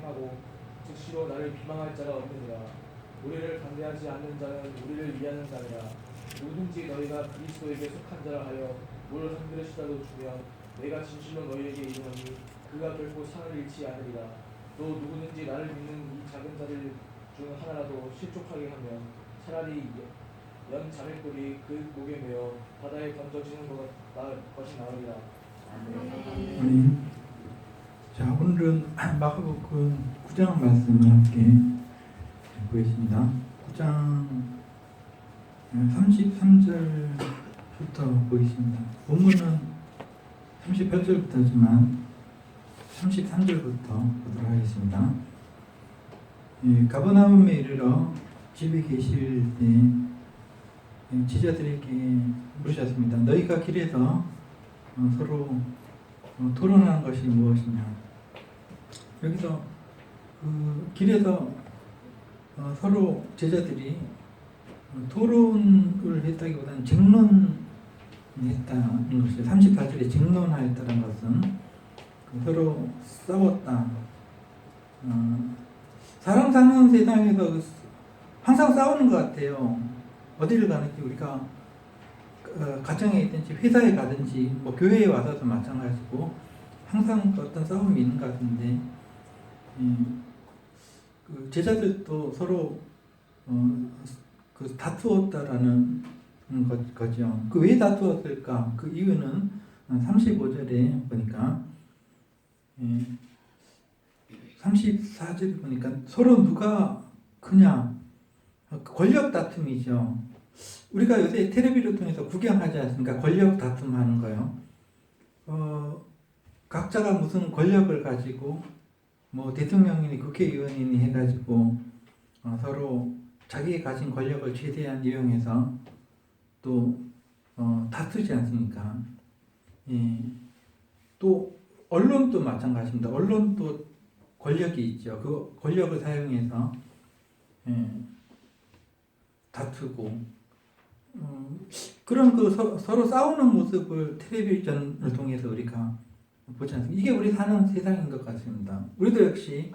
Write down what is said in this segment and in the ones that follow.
행하고 즉시로 나를 비방할 자가 없느니라. 우리를 반대하지 않는 자는 우리를 위하는 자니라. 누구든지 너희가 그리스도에게 속한 자라 하여 물 한 그릇이라도 주면 내가 진실로 너희에게 이르노니 그가 결코 상을 잃지 않으리라. 또 누구든지 나를 믿는 이 작은 자들 중 하나라도 실족하게 하면 차라리 연 자멜돌이 그 목에 매어 바다에 던져지는 것이 나으리라. 아멘. 아멘. 자, 오늘은 마가복음 9장 말씀을 함께 보겠습니다. 9장 33절부터 보겠습니다. 본문은 38절부터지만 33절부터 보도록 하겠습니다. 가버나움에 이르러 집에 계실 때 제자들에게 물으셨습니다. 너희가 길에서 서로 토론하는 것이 무엇이냐? 여기서 그 길에서 서로 제자들이 토론을 했다기보다는 쟁론했다는 것이죠. 38절에 쟁론하였다는 것은 서로 싸웠다. 사람 사는 세상에서 항상 싸우는 것 같아요. 어디를 가든지 우리가 가정에 있든지 회사에 가든지 뭐 교회에 와서도 마찬가지고 항상 어떤 싸움이 있는 것 같은데 그 제자들도 서로 그 다투었다라는 거죠. 그 왜 다투었을까? 그 이유는 35절에 보니까 34절에 보니까 서로 누가 크냐? 권력 다툼이죠. 우리가 요새 텔레비를 통해서 구경하지 않습니까? 권력 다툼하는 거요. 각자가 무슨 권력을 가지고 뭐 대통령이니 국회의원이니 해가지고 서로 자기가 가진 권력을 최대한 이용해서 또 다투지 않습니까? 예. 또 언론도 마찬가지입니다. 언론도 권력이 있죠. 그 권력을 사용해서 다투고 그런 그 서로 싸우는 모습을 텔레비전을 통해서 우리가 보지 않습니까? 이게 우리 사는 세상인 것 같습니다. 우리도 역시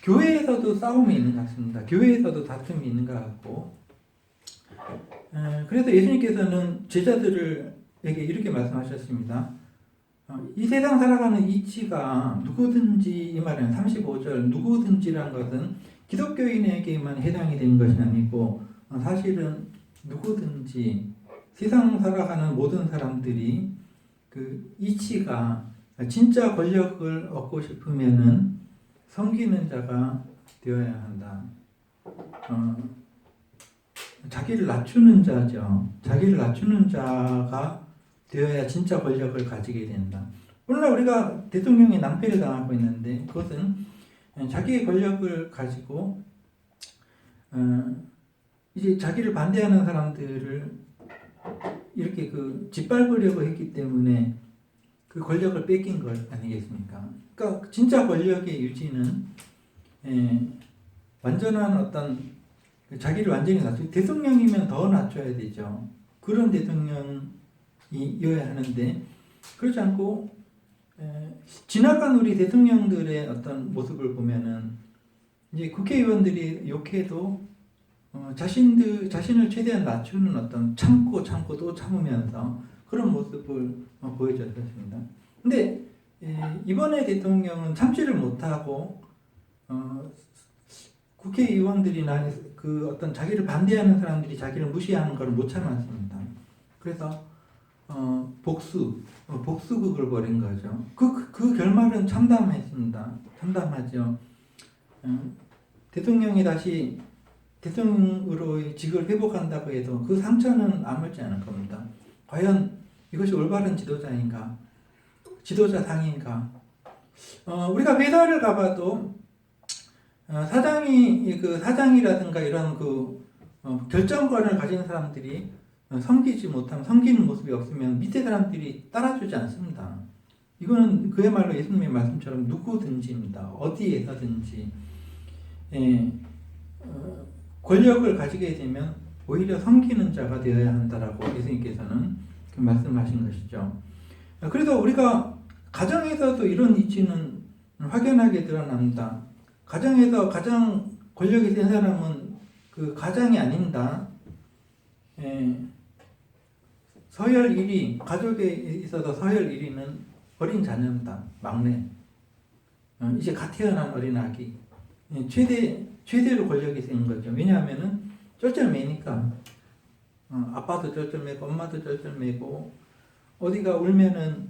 교회에서도 싸움이 있는 것 같습니다. 교회에서도 다툼이 있는 것 같고 그래서 예수님께서는 제자들에게 이렇게 말씀하셨습니다. 이 세상 살아가는 이치가 누구든지, 이 말은 35절 누구든지라는 것은 기독교인에게만 해당이 되는 것이 아니고 사실은 누구든지 세상 살아가는 모든 사람들이 그 이치가 진짜 권력을 얻고 싶으면은 섬기는 자가 되어야 한다. 자기를 낮추는 자죠. 자기를 낮추는 자가 되어야 진짜 권력을 가지게 된다. 오늘날 우리가 대통령이 낭패를 당하고 있는데 그것은 자기의 권력을 가지고 이제 자기를 반대하는 사람들을 이렇게 그 짓밟으려고 했기 때문에 그 권력을 뺏긴 것 아니겠습니까? 그러니까 진짜 권력의 유지는 완전한 어떤 자기를 완전히 낮추고 대통령이면 더 낮춰야 되죠. 그런 대통령이어야 하는데 그렇지 않고 지나간 우리 대통령들의 어떤 모습을 보면은 이제 국회의원들이 욕해도 자신을 최대한 낮추는 어떤 참고 또 참으면서 그런 모습을 보여줬습니다. 근데 이번에 대통령은 참지를 못하고 국회의원들이나 그 어떤 자기를 반대하는 사람들이 자기를 무시하는 걸 못 참았습니다. 그래서 복수극을 벌인 거죠. 그 결말은 참담했습니다. 참담하죠. 대통령이 다시 대통령으로의 직을 회복한다고 해도 그 상처는 아물지 않을 겁니다. 과연 이것이 올바른 지도자인가? 지도자 당인가? 우리가 회사를 가봐도 사장이라든가 이런 결정권을 가진 사람들이 섬기는 모습이 없으면 밑에 사람들이 따라주지 않습니다. 이거는 그야말로 예수님의 말씀처럼 누구든지입니다. 어디에서든지 권력을 가지게 되면 오히려 섬기는 자가 되어야 한다라고 예수님께서는 말씀하신 것이죠. 그래서 우리가 가정에서도 이런 이치는 확연하게 드러납니다. 가정에서 가장 권력이 센 사람은 그 가장이 아닙니다. 서열 1위, 가족에 있어서 서열 1위는 어린 자녀입니다. 막내. 이제 갓 태어난 어린아기. 최대로 권력이 센 거죠. 왜냐하면은 쩔쩔매니까. 아빠도 쩔쩔매고 엄마도 쩔쩔매고 어디가 울면은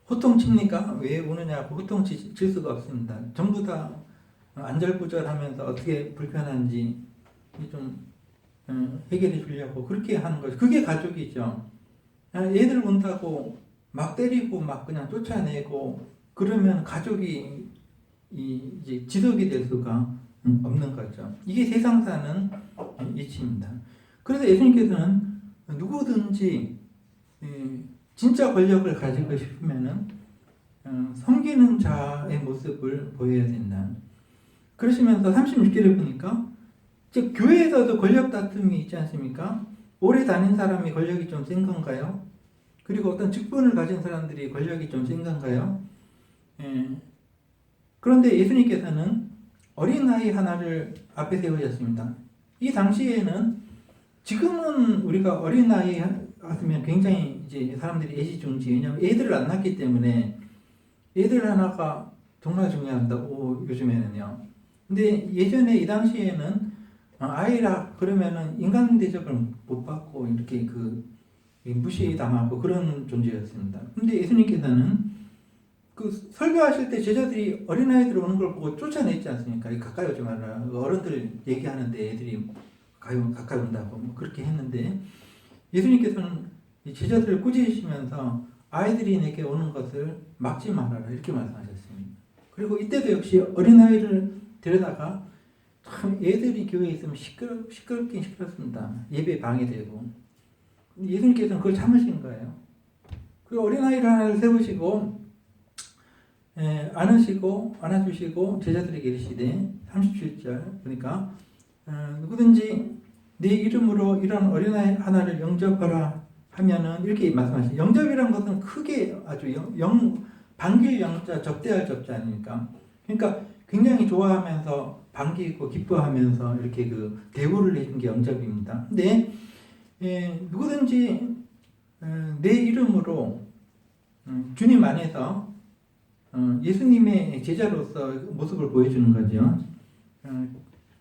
호통칩니까? 왜 우느냐고 호통칠 수가 없습니다. 전부 다 안절부절하면서 어떻게 불편한지 좀 해결해 주려고 그렇게 하는 거죠. 그게 가족이죠. 애들 온다고 막 때리고 막 그냥 쫓아내고 그러면 가족이 이제 지속이 될 수가 없는 거죠. 이게 세상 사는 이치입니다. 그래서 예수님께서는 누구든지 진짜 권력을 가지고 싶으면은 섬기는 자의 모습을 보여야 된다. 그러시면서 36절에 보니까 즉 교회에서도 권력 다툼이 있지 않습니까? 오래 다닌 사람이 권력이 좀 센 건가요? 그리고 어떤 직분을 가진 사람들이 권력이 좀 센 건가요? 그런데 예수님께서는 어린아이 하나를 앞에 세우셨습니다. 이 당시에는 지금은 우리가 어린아이 같으면 굉장히 이제 사람들이 애지중지, 왜냐하면 애들을 안 낳기 때문에 애들 하나가 정말 중요하다고 요즘에는요. 근데 예전에 이 당시에는 아이라 그러면은 인간 대접을 못 받고 이렇게 무시당하고 그런 존재였습니다. 근데 예수님께서는 그 설교하실 때 제자들이 어린아이들 오는 걸 보고 쫓아냈지 않습니까? 가까이 오지 말라. 어른들 얘기하는데 애들이 가까이 온다고 그렇게 했는데 예수님께서는 제자들을 꾸짖으시면서 아이들이 내게 오는 것을 막지 말아라 이렇게 말씀하셨습니다. 그리고 이때도 역시 어린아이를 데려다가 참 애들이 교회에 있으면 시끄럽긴 시끄럽습니다. 예배 방해되고 예수님께서는 그걸 참으신 거예요. 그리고 어린아이를 하나를 세우시고 안아주시고 제자들에게 이르시되 37절 보니까 누구든지 내 이름으로 이런 어린아이 하나를 영접하라 하면은 이렇게 말씀하시죠. 영접이란 것은 크게 아주 반길 영자 접대할 접자 아닙니까? 그러니까 굉장히 좋아하면서 반기고 기뻐하면서 이렇게 그 대우를 해준 게 영접입니다. 근데 누구든지 내 이름으로 주님 안에서 예수님의 제자로서 모습을 보여주는 거죠.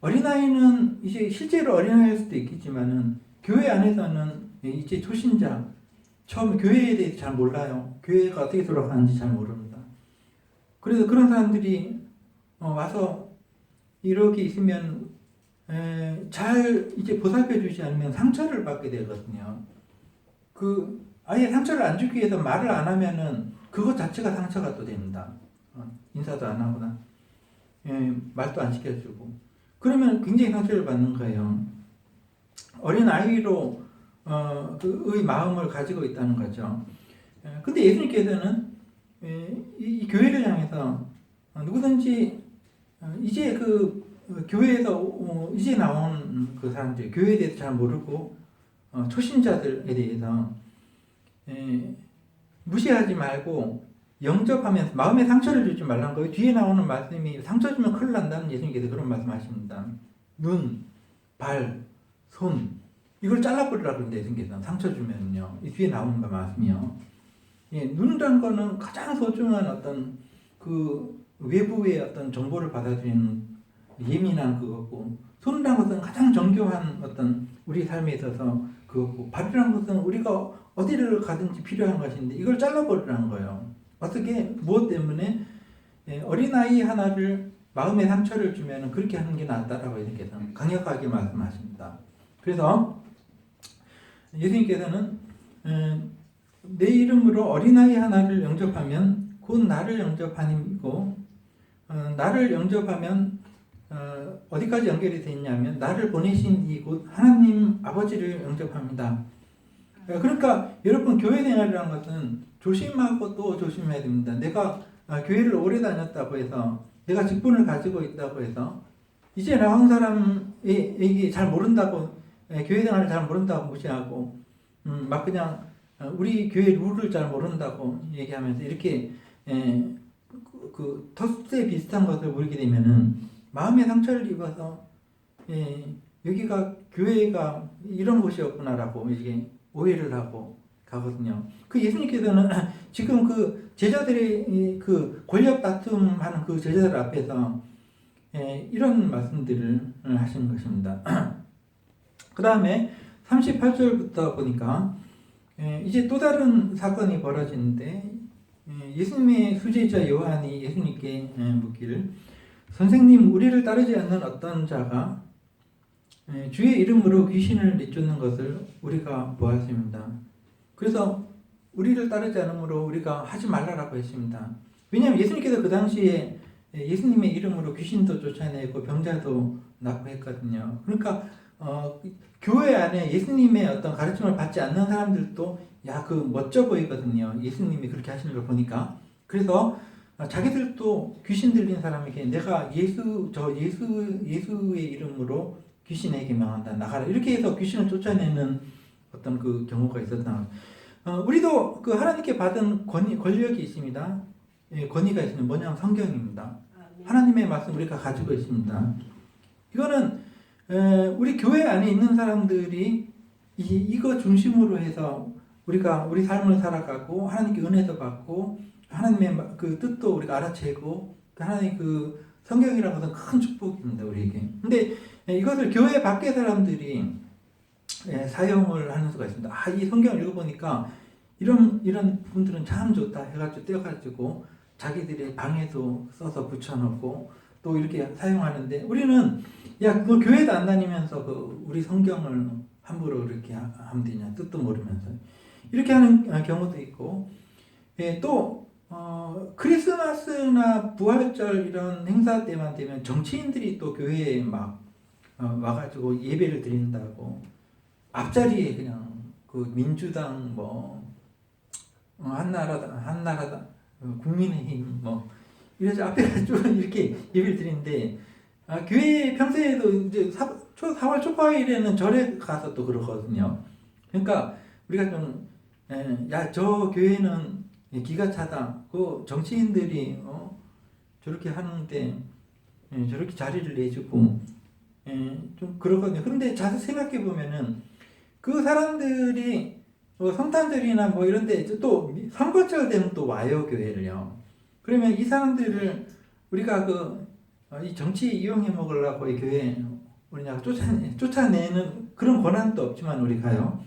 어린아이는 이제 실제로 어린아이일 수도 있겠지만은 교회 안에서는 이제 초신자, 처음 교회에 대해서 잘 몰라요. 교회가 어떻게 돌아가는지 잘 모릅니다. 그래서 그런 사람들이 와서 이렇게 있으면 잘 이제 보살펴 주지 않으면 상처를 받게 되거든요. 아예 상처를 안 주기 위해서 말을 안 하면은 그것 자체가 상처가 또 됩니다. 인사도 안 하거나 말도 안 시켜주고 그러면 굉장히 상처를 받는 거예요. 어린 아이로 의 마음을 가지고 있다는 거죠. 근데 예수님께서는 이 교회를 향해서 누구든지 이제 교회에서 이제 나온 그 사람들, 교회에 대해서 잘 모르고 초신자들에 대해서 무시하지 말고 영접하면서 마음에 상처를 주지 말라는 거예요. 뒤에 나오는 말씀이 상처 주면 큰일 난다는 예수님께서 그런 말씀하십니다. 눈, 발, 손 이걸 잘라버리라고 그러는데 예수님께서 상처 주면요. 이 뒤에 나오는 말씀이요. 눈이라는 거는 가장 소중한 어떤 그 외부의 어떤 정보를 받아들이는 예민한 그거고, 손이라는 것은 가장 정교한 어떤 우리 삶에 있어서 그거고, 발이라는 것은 우리가 어디를 가든지 필요한 것인데 이걸 잘라버리라는 거예요. 어떻게 무엇 때문에 어린아이 하나를 마음에 상처를 주면 그렇게 하는 게 낫다라고 예수님께서는 강력하게 말씀하십니다. 그래서 예수님께서는 내 이름으로 어린아이 하나를 영접하면 곧 나를 영접하니고, 나를 영접하면 어디까지 연결이 되냐면 나를 보내신 이곳 하나님 아버지를 영접합니다. 그러니까 여러분 교회 생활이라는 것은 조심하고 또 조심해야 됩니다. 내가 교회를 오래 다녔다고 해서 내가 직분을 가지고 있다고 해서 이제 나온 사람에게 잘 모른다고 교회 생활을 잘 모른다고 무시하고 막 그냥 우리 교회 룰을 잘 모른다고 얘기하면서 이렇게 그 터스에 비슷한 것을 보이게 되면은 마음의 상처를 입어서 여기가 교회가 이런 곳이었구나라고 이게 오해를 하고 가거든요. 그 예수님께서는 지금 그 제자들의 그 권력 다툼하는 그 제자들 앞에서 이런 말씀들을 하시는 것입니다. 그 다음에 38절부터 보니까 이제 또 다른 사건이 벌어지는데 예수님의 수제자 요한이 예수님께 묻기를 선생님 우리를 따르지 않는 어떤 자가 주의 이름으로 귀신을 내쫓는 것을 우리가 보았습니다. 그래서 우리를 따르지 않으므로 우리가 하지 말라라고 했습니다. 왜냐하면 예수님께서 그 당시에 예수님의 이름으로 귀신도 쫓아내고 병자도 낫고 했거든요. 그러니까 교회 안에 예수님의 어떤 가르침을 받지 않는 사람들도 야, 그 멋져 보이거든요. 예수님이 그렇게 하시는 걸 보니까. 그래서 자기들도 귀신 들린 사람에게 내가 예수의 이름으로 귀신에게 명한다. 나가라. 이렇게 해서 귀신을 쫓아내는 어떤 그 경우가 있었다. 우리도 그 하나님께 받은 권력이 있습니다. 권위가 있습니다. 뭐냐면 성경입니다. 하나님의 말씀 우리가 가지고 있습니다. 이거는 우리 교회 안에 있는 사람들이 이거 중심으로 해서 우리가 우리 삶을 살아가고 하나님께 은혜도 받고 하나님의 그 뜻도 우리가 알아채고 하나님 그 성경이라는 것은 큰 축복입니다 우리에게. 근데 이것을 교회 밖의 사람들이 사용을 하는 수가 있습니다. 이 성경을 읽어보니까 이런 부분들은 참 좋다 해가지고 떼어가지고 자기들의 방에도 써서 붙여놓고 또 이렇게 사용하는데 우리는 야, 너 교회도 안 다니면서 우리 성경을 함부로 이렇게 하면 되냐 뜻도 모르면서 이렇게 하는 경우도 있고 또 크리스마스나 부활절 이런 행사 때만 되면 정치인들이 또 교회에 막 와가지고 예배를 드린다고 앞자리에 그냥 그 민주당 뭐 한나라당 국민의힘 뭐 이래서 앞에 쭉 이렇게 예배를 드리는데 교회 평소에도 이제 4월 초파일에는 절에 가서 또 그러거든요. 그러니까 우리가 좀 야, 저 교회는 기가 차다. 그 정치인들이 저렇게 하는데 저렇게 자리를 내주고 좀 그러거든요. 그런데 자세히 생각해 보면은 그 사람들이 성탄절이나 뭐 이런데 또 선거철 되면 또 와요 교회를요. 그러면 이 사람들을 우리가 이 정치 이용해 먹으려고 이 교회 우리가 쫓아내는 그런 권한도 없지만 우리가요.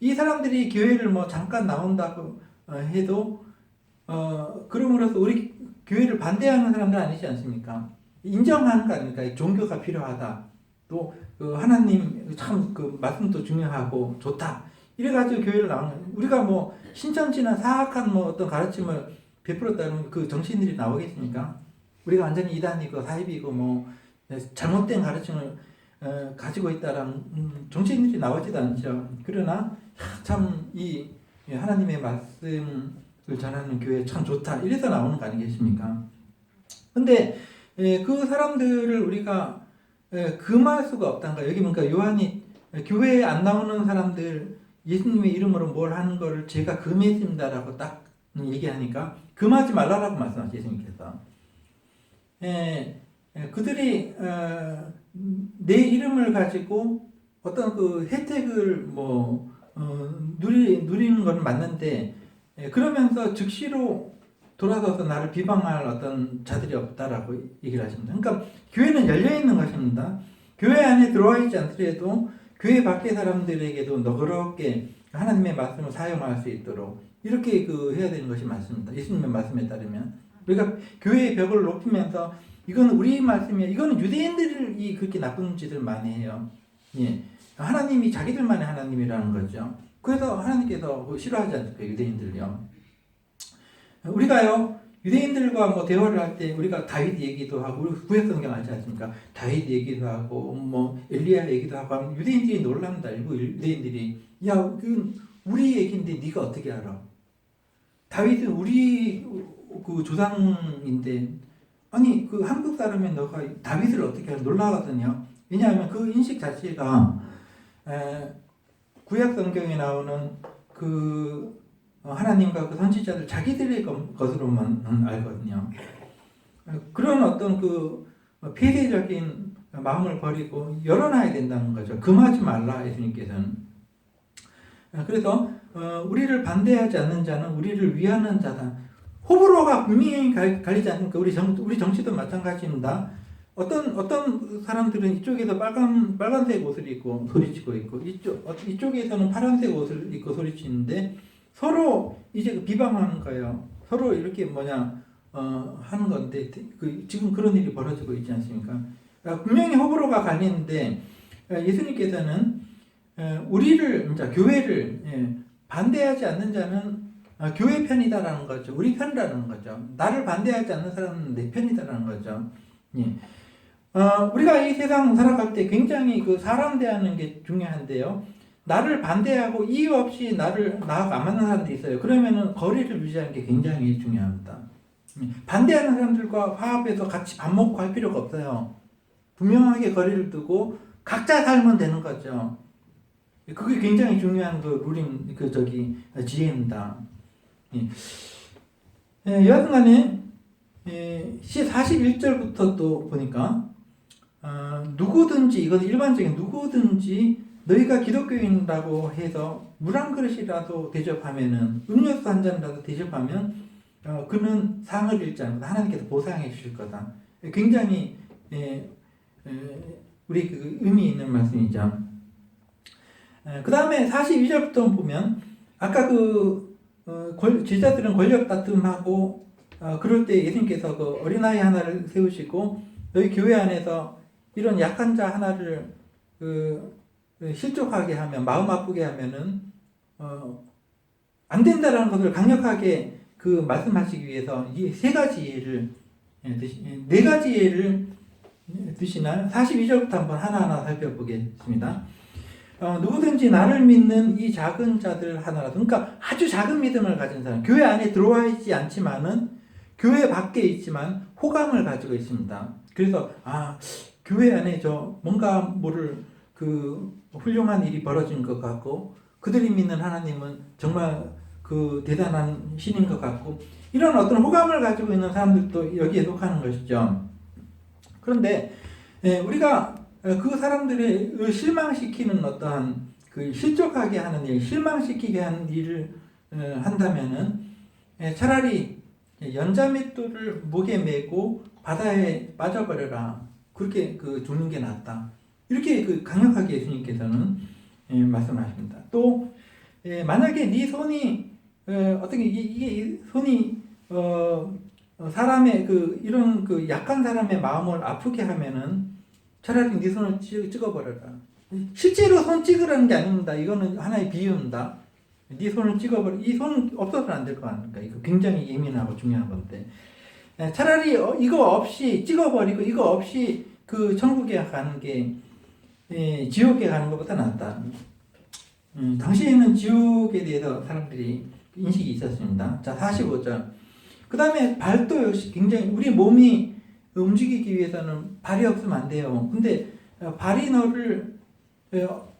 이 사람들이 교회를 뭐 잠깐 나온다고 해도 그럼으로써 우리 교회를 반대하는 사람들 아니지 않습니까? 인정하는 거 아닙니까? 종교가 필요하다. 또 하나님 참 그 말씀도 중요하고 좋다. 이래가지고 교회를 나오는 우리가 뭐 신천지나 사악한 뭐 어떤 가르침을 베풀었다는 그 정치인들이 나오겠습니까? 우리가 완전히 이단이고 사입이고 뭐 잘못된 가르침을 가지고 있다라는 정치인들이 나오지도 않죠. 그러나 참 이 하나님의 말씀을 전하는 교회 참 좋다. 이래서 나오는 거 아니겠습니까? 근데 그 사람들을 우리가 금할 수가 없단가. 여기 보니까 요한이 교회에 안 나오는 사람들 예수님의 이름으로 뭘 하는 거를 제가 금했습니다라고 딱 얘기하니까 금하지 말라라고 말씀하시죠. 예수님께서. 그들이 내 이름을 가지고 어떤 그 혜택을 누리는 건 맞는데 그러면서 즉시로 돌아서서 나를 비방할 어떤 자들이 없다라고 얘기를 하십니다. 그러니까 교회는 열려 있는 것입니다. 교회 안에 들어와 있지 않더라도 교회 밖의 사람들에게도 너그럽게 하나님의 말씀을 사용할 수 있도록 이렇게 해야 되는 것이 맞습니다. 예수님의 말씀에 따르면 우리가 교회의 벽을 높이면서 이거는 우리 말씀이야. 이거는 유대인들이 그렇게 나쁜 짓을 많이 해요. 하나님이 자기들만의 하나님이라는 거죠. 그래서 하나님께서 싫어하지 않을까요? 유대인들요. 우리가요 유대인들과 뭐 대화를 할 때 우리가 다윗 얘기도 하고 우리 구약성경 알지 않습니까? 다윗 얘기도 하고 뭐 엘리야 얘기도 하고 하면 유대인들이 놀랍니다. 일부 유대인들이 야, 그건 우리 얘기인데 네가 어떻게 알아? 다윗은 우리 그 조상인데 아니 그 한국 사람인 너가 다윗을 어떻게 알아? 놀라거든요. 왜냐하면 그 인식 자체가 구약 성경에 나오는 그 하나님과 그 선지자들 자기들의 것으로만 알거든요. 그런 어떤 그 폐쇄적인 마음을 버리고 열어놔야 된다는 거죠. 금하지 말라 예수님께서는. 그래서 우리를 반대하지 않는 자는 우리를 위하는 자다. 호불호가 분명히 갈리지 않으니까 우리 정치도 마찬가지입니다. 어떤 사람들은 이쪽에서 빨간색 옷을 입고 소리치고 있고 이쪽에서는 파란색 옷을 입고 소리치는데 서로 이제 비방하는 거예요. 서로 이렇게 하는 건데 지금 그런 일이 벌어지고 있지 않습니까? 분명히 호불호가 갈리는데 예수님께서는 우리를 이제 교회를 반대하지 않는 자는 교회 편이다라는 거죠. 우리 편이라는 거죠. 나를 반대하지 않는 사람은 내 편이다라는 거죠. 예. 우리가 이 세상 살아갈 때 굉장히 그 사람 대하는 게 중요한데요. 나를 반대하고 이유 없이 나하고 안 맞는 사람들이 있어요. 그러면은 거리를 유지하는 게 굉장히 중요합니다. 반대하는 사람들과 화합해서 같이 밥 먹고 할 필요가 없어요. 분명하게 거리를 두고 각자 살면 되는 거죠. 그게 굉장히 중요한 지혜입니다. 여하튼간에 41절부터 또 보니까 누구든지 이건 일반적인 누구든지 너희가 기독교인이라고 해서 물 한 그릇이라도 대접하면은 음료수 한 잔이라도 대접하면 그는 상을 잃지 않고 하나님께서 보상해 주실 거다. 굉장히 우리 그 의미 있는 말씀이죠. 그 다음에 42절부터 보면 아까 제자들은 권력 다툼하고 그럴 때 예수님께서 그 어린아이 하나를 세우시고 너희 교회 안에서 이런 약한 자 하나를 실족하게 하면 마음 아프게 하면은 안 된다라는 것을 강력하게 말씀하시기 위해서 이 세 가지 예를 네 가지 예를 드시나 42절부터 한번 하나하나 살펴보겠습니다. 누구든지 나를 믿는 이 작은 자들 하나라도, 그러니까 아주 작은 믿음을 가진 사람, 교회 안에 들어와 있지 않지만은 교회 밖에 있지만 호감을 가지고 있습니다. 그래서 교회 안에 뭔가 모를 훌륭한 일이 벌어진 것 같고 그들이 믿는 하나님은 정말 대단한 신인 것 같고 이런 어떤 호감을 가지고 있는 사람들도 여기에 속하는 것이죠. 그런데 우리가 그 사람들을 실망시키는 어떠한 실족하게 하는 일, 실망시키게 하는 일을 한다면은 차라리 연자맷돌을 목에 메고 바다에 빠져버려라. 그렇게 죽는 게 낫다. 이렇게 강력하게 예수님께서는 말씀하십니다. 또 만약에 네 손이 어떻게 이게 손이 사람의 이런 약한 사람의 마음을 아프게 하면은 차라리 네 손을 찍어버려라. 실제로 손 찍으라는 게 아닙니다. 이거는 하나의 비유입니다. 네 손을 찍어버려. 이 손은 없어서는 안 될 거 아닙니까? 이거 굉장히 예민하고 중요한 건데. 차라리 이거 없이 찍어버리고 이거 없이 천국에 가는 게 지옥에 가는 것보다 낫다. 당시에는 지옥에 대해서 사람들이 인식이 있었습니다. 자, 45절. 그 다음에 발도 역시 굉장히 우리 몸이 움직이기 위해서는 발이 없으면 안 돼요. 근데 발이 너를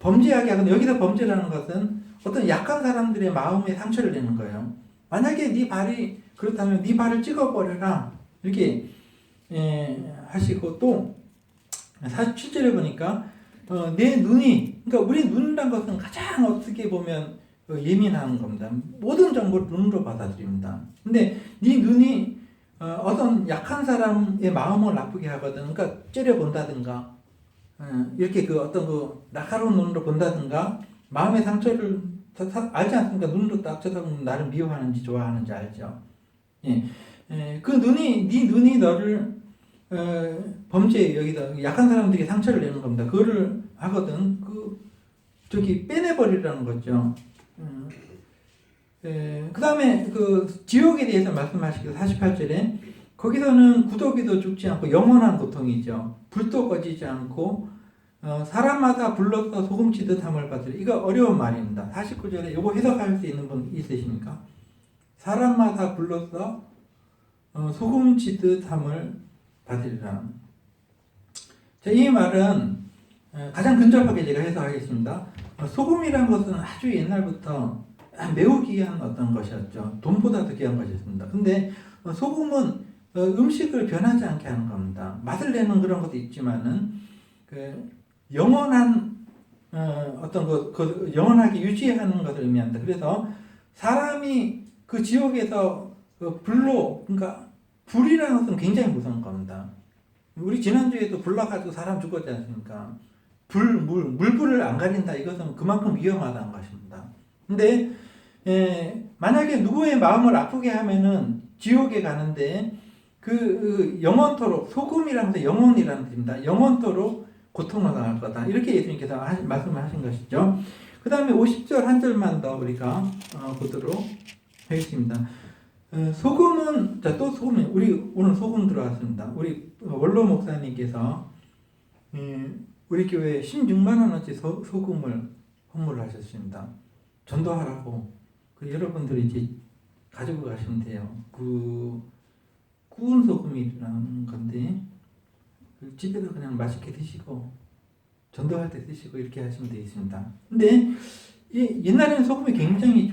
범죄하게 하거나 여기서 범죄라는 것은 어떤 약한 사람들의 마음에 상처를 내는 거예요. 만약에 네 발이 그렇다면 네 발을 찍어버려라. 이렇게 하시고 또 47절에 보니까 내 눈이 그러니까 우리 눈이란 것은 가장 어떻게 보면 예민한 겁니다. 모든 정보를 눈으로 받아들입니다. 근데 네 눈이 어떤 약한 사람의 마음을 나쁘게 하거든. 그러니까 째려본다든가 이렇게 어떤 날카로운 눈으로 본다든가 마음의 상처를 알지 않습니까? 눈으로 딱 쳐다보면 나를 미워하는지 좋아하는지 알죠. 그 네 눈이 너를 범죄 여기다 약한 사람들이 상처를 내는 겁니다. 그거를 하거든. 빼내버리라는 거죠. 그 다음에 지옥에 대해서 말씀하시고 48절에 거기서는 구더기도 죽지 않고 영원한 고통이죠. 불도 꺼지지 않고 사람마다 불러서 소금치듯 함을 받으리. 이거 어려운 말입니다. 49절에 이거 해석할 수 있는 분 있으십니까? 사람마다 불러서 소금치듯 함을 받으리라. 자, 이 말은 가장 근접하게 제가 해석하겠습니다. 소금이란 것은 아주 옛날부터 매우 귀한 어떤 것이었죠. 돈보다도 귀한 것이었습니다. 근데 소금은 음식을 변하지 않게 하는 겁니다. 맛을 내는 그런 것도 있지만은 그 영원한 어떤 그 영원하게 유지하는 것을 의미한다. 그래서 사람이 그 지옥에서 그 불로, 그러니까 불이라는 것은 굉장히 무서운 겁니다. 우리 지난주에도 불 나가지고 사람 죽었지 않습니까? 물불을 안 가린다. 이것은 그만큼 위험하다는 것입니다. 근데 만약에 누구의 마음을 아프게 하면은 지옥에 가는데 그 영원토록, 소금이라면서 영혼이라는 뜻입니다. 영원토록 고통을 당할 거다. 이렇게 예수님께서 말씀을 하신 것이죠. 그 다음에 50절 한 절만 더 우리가 보도록 하겠습니다. 소금은, 자, 또 소금, 우리 오늘 소금 들어왔습니다. 우리 원로 목사님께서 우리 교회에 16만 원어치 소금을 헌물을 하셨습니다. 전도하라고. 그 여러분들이 이제 가지고 가시면 돼요. 그 구운 소금이라는 건데 그 집에서 그냥 맛있게 드시고 전도할 때 드시고 이렇게 하시면 되겠습니다. 근데 옛날에는 소금이 굉장히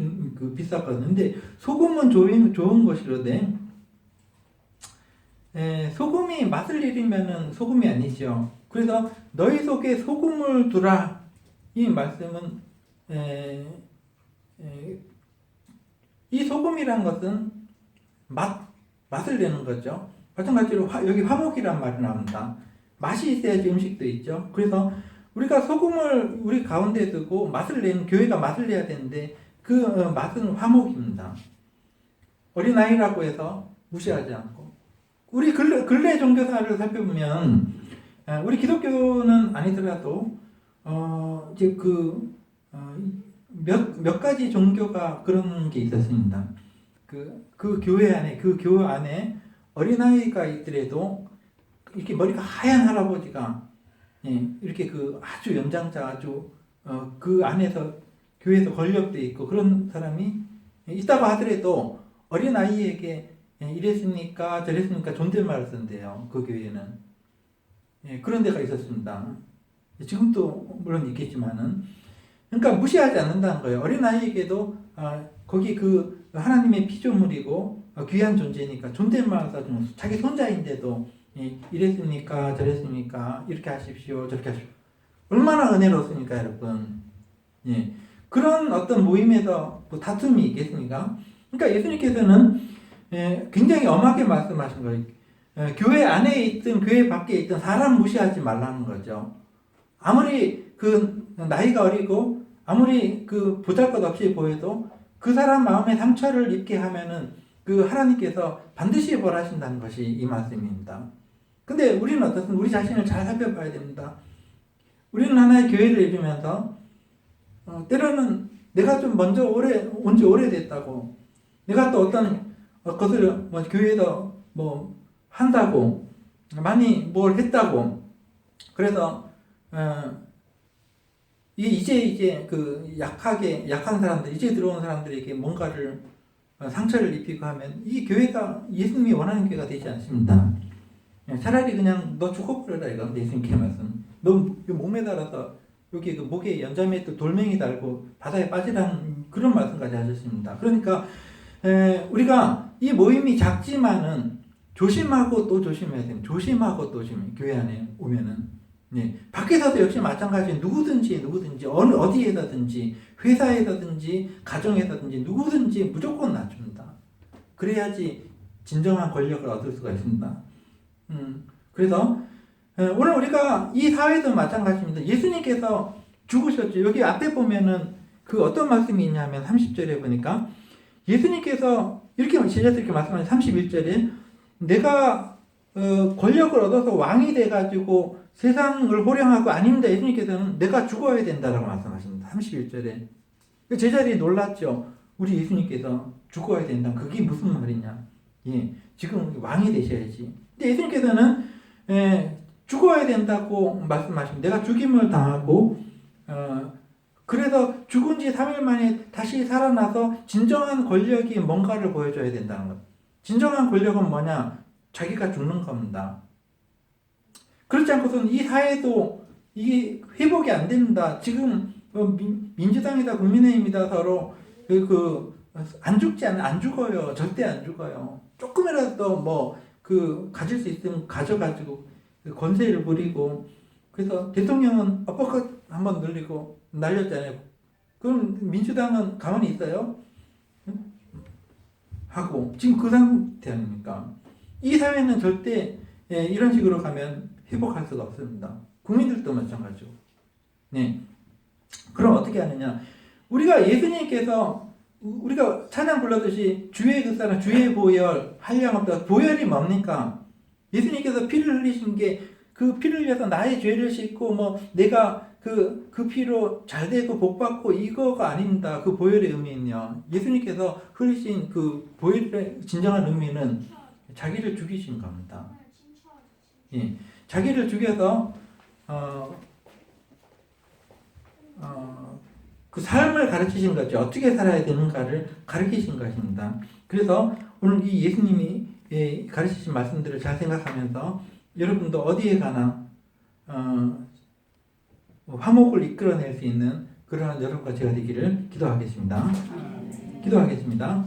비쌌거든요. 근데 소금은 좋은 것이로되 소금이 맛을 내리면은 소금이 아니죠. 그래서 너희 속에 소금을 두라. 이 말씀은 이 소금이란 것은 맛을 내는 거죠. 마찬가지로 여기 화목이란 말이 나옵니다. 맛이 있어야지 음식도 있죠. 그래서 우리가 소금을 우리 가운데 두고 맛을 내는, 교회가 맛을 내야 되는데 그 맛은 화목입니다. 어린아이라고 해서 무시하지 않고. 우리 근래 종교사를 살펴보면 우리 기독교는 아니더라도 이제 몇 가지 종교가 그런 게 있었습니다. 그 교회 안에, 그 교회 안에 어린아이가 있더라도 이렇게 머리가 하얀 할아버지가 이렇게 아주 연장자, 아주 그 안에서 교회에서 권력도 있고 그런 사람이 있다고 하더라도 어린아이에게 이랬습니까 저랬습니까 존댓말을 쓴대요. 그 교회는. 그런 데가 있었습니다. 지금도 물론 있겠지만은, 그러니까 무시하지 않는다는 거예요. 어린아이에게도 거기 하나님의 피조물이고 귀한 존재니까 존댓말 써주면, 자기 손자인데도 이랬습니까 저랬습니까 이렇게 하십시오 저렇게 하십시오. 얼마나 은혜롭습니까 여러분. 그런 어떤 모임에서 다툼이 있겠습니까? 그러니까 예수님께서는 굉장히 엄하게 말씀하신 거예요. 교회 안에 있든 교회 밖에 있든 사람 무시하지 말라는 거죠. 아무리 나이가 어리고 아무리 보잘것없이 보여도 그 사람 마음에 상처를 입게 하면은 하나님께서 반드시 벌하신다는 것이 이 말씀입니다. 근데 우리는 어떻습니까? 우리 자신을 잘 살펴봐야 됩니다. 우리는 하나의 교회를 이루면서 때로는 내가 좀 먼저 온 지 오래됐다고, 내가 또 어떤 것을 교회에서 한다고, 많이 뭘 했다고, 그래서 이제 약한 사람들, 이제 들어온 사람들에게 뭔가를 상처를 입히고 하면 이 교회가 예수님이 원하는 교회가 되지 않습니다. 차라리 그냥 너 죽어버려라 이거 예수님께 말씀. 너 몸에 달아서 여기 목에 연자매에 또 돌멩이 달고 바다에 빠지라는 그런 말씀까지 하셨습니다. 그러니까 우리가 이 모임이 작지만은 조심하고 또 조심해야 됩니다. 조심하고 또 조심해. 교회 안에 오면은. 밖에서도 역시 마찬가지. 누구든지 어디에서든지 회사에서든지 가정에서든지 누구든지 무조건 낮춥니다. 그래야지 진정한 권력을 얻을 수가 있습니다. 그래서 오늘 우리가 이 사회도 마찬가지입니다. 예수님께서 죽으셨죠. 여기 앞에 보면은 어떤 말씀이 있냐면 30절에 보니까 예수님께서 제자들에게 말씀하신 31절에 내가 권력을 얻어서 왕이 돼가지고 세상을 호령하고 아닙니다. 예수님께서는 내가 죽어야 된다라고 말씀하십니다. 31절에. 제자들이 놀랐죠. 우리 예수님께서 죽어야 된다. 그게 무슨 말이냐. 지금 왕이 되셔야지. 근데 예수님께서는 죽어야 된다고 말씀하십니다. 내가 죽임을 당하고 그래서 죽은 지 3일 만에 다시 살아나서 진정한 권력이 뭔가를 보여줘야 된다는 것. 진정한 권력은 뭐냐? 자기가 죽는 겁니다. 그렇지 않고서는 이 사회도 이게 회복이 안 됩니다. 지금 민주당이다 국민의힘이다 서로 안 죽어요. 절대 안 죽어요. 조금이라도 그 가질 수 있으면 가져가지고 그 권세를 부리고 그래서 대통령은 어퍼컷 한번 늘리고 날렸잖아요. 그럼 민주당은 가만히 있어요? 하고 지금 그 상태 아닙니까? 이 사회는 절대 이런 식으로 가면 회복할 수가 없습니다. 국민들도 마찬가지고. 네. 그럼 어떻게 하느냐? 우리가 예수님께서 우리가 찬양 불렀듯이 주의 그사나 주의 보혈 한량없다. 보혈이 뭡니까? 예수님께서 피를 흘리신 게 그 피를 위해서 나의 죄를 씻고 뭐 내가 그 피로 잘 되고 복 받고 이거가 아닙니다. 그 보혈의 의미는요. 예수님께서 흘리신 그 보혈의 진정한 의미는 자기를 죽이신 겁니다. 예. 자기를 죽여서 그 삶을 가르치신 거죠. 어떻게 살아야 되는가를 가르치신 것입니다. 그래서 오늘 이 예수님이 가르치신 말씀들을 잘 생각하면서 여러분도 어디에 가나 화목을 이끌어낼 수 있는 그러한 여러분과 제가 되기를 기도하겠습니다. 기도하겠습니다.